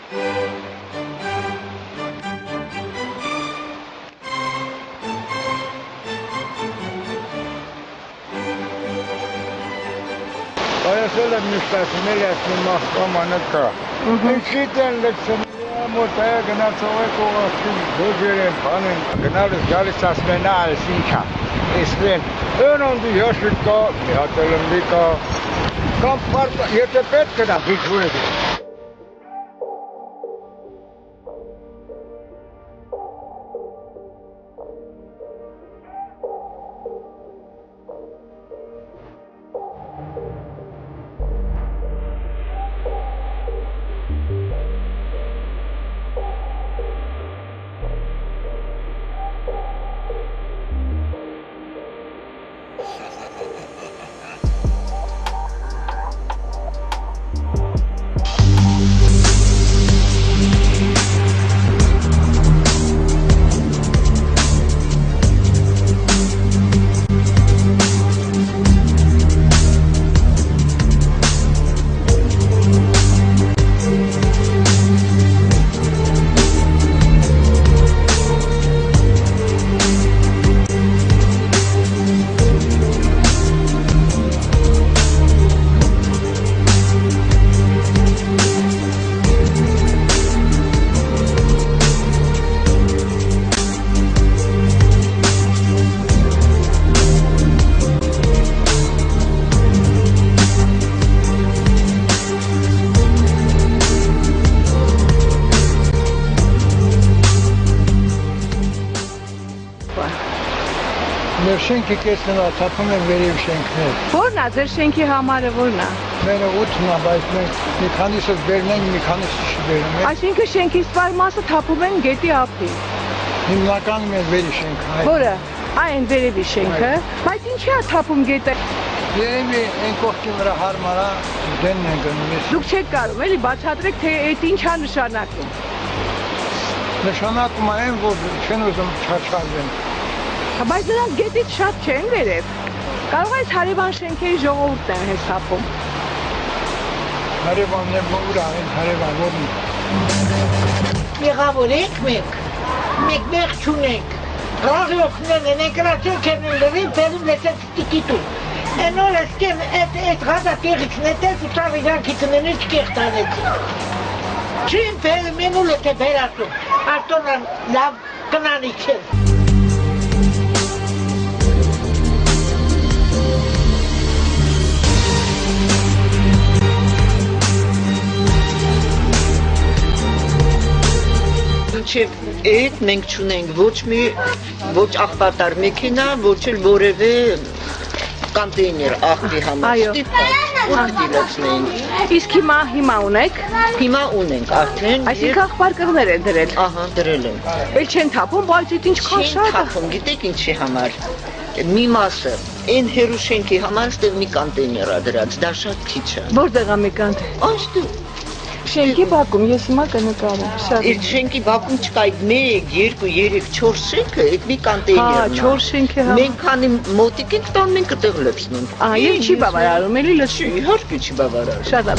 Поехали вместе с милицией Москва-Манатка. Действительно, մոտայը գնացող եք ուղղակի դոջեր են բանեն գնալիս գալիս ասմենա այսինքա իսվեն ընոնդի հաշիտ կա մի հատ լմբի կա կամ պարտ եթե պետք գնա դիքու եք Մեր շենքը կեսնվա, թափում են վերև շենքներ։ Որն է, ձեր շենքի համարը որն է։ Մերը 8-ն է, բայց մենք մի քանիսը վերնենք, մի քանիսը չվերնենք։ Այսինքն շենքի սպար մասը թափում են գետի ափին։ Հիմնականում է վերև շենքը։ Որը, այն վերևի շենքը, բայց ինչի է թափում գետը։ Երևի այն կողքի վրա հարմար է, դենն են գնում։ Դուք չեք կարող, էլի բացատրեք, թե այդ ինչ է նշանակում։ Նշանակում է այն, որ չեն ուզում չարչարվեն։ Բայց նրանք գետից շատ չեն վերև։ Կարող է հարևան շենքերի ժողովուրդն են հենց թափում։ Հարևանն է որ այն հարևան որն։ Մեղավոր եք մենք մեղ չունենք։ Կարող օգնել են ընկրացոք են լրին բերում լեցեց տիկիտու։ Են օր էսկեն այդ գազա տեղիքն է տես ու տար իրանքի տնենից կեղտանեցին։ Չին բերում են ուլ է թե բերասում։ Արտոնան լավ կնանիք են։ Մինչև այդ մենք չունենք ոչ աղբատար մեքենա, ոչ էլ որևէ կոնտեյներ աղբի համար։ Ստիպված դիլացնենք։ Իսկ հիմա ունեք։ Հիմա ունենք արդեն։ Այսինքն աղբարկղներ են դրել։ Ահա դրել են։ Էլ չեն թափում, բայց այդ ինչքան Չեն շատ է։ թափում, գիտեք ինչի համար։ Մի մասը այն հերու շենքի համար ստեղ մի կոնտեյներ է դրած, դա շատ քիչ է։ Որտեղ է մի կոնտեյներ։ Այստեղ Շենքի բակում, ես հիմա կնկարեմ, շատ։ Իր շենքի բակում չկա այդ 1, 2, 3, 4 շենքը, այդ մի կոնտեյներն է։ Հա, 4 շենքի հա։ Մենք քանի մոտիկ ենք տան, մենք այդտեղ լցնում։ Եվ չի բավարարում, էլի լցնում։ Իհարկե չի բավարարում։ Շատ է։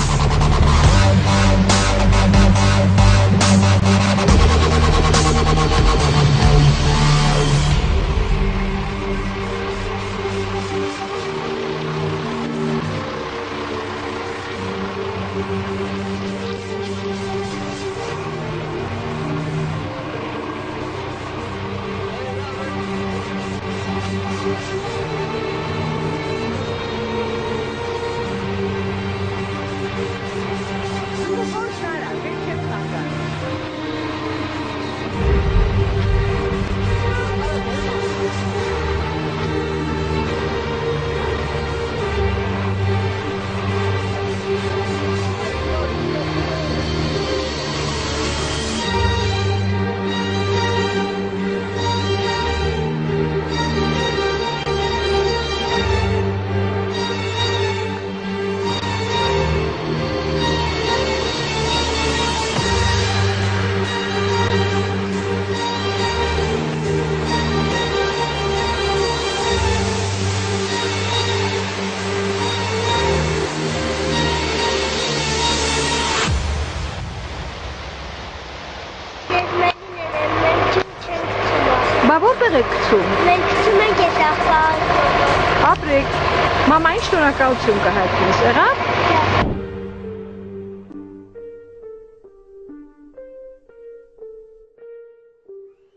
Որտեղ եք գցում։ Մենք գցում ենք այս աղբան։ Ապրեք։ Մամային շնորհակալություն կհայտնես, եղավ։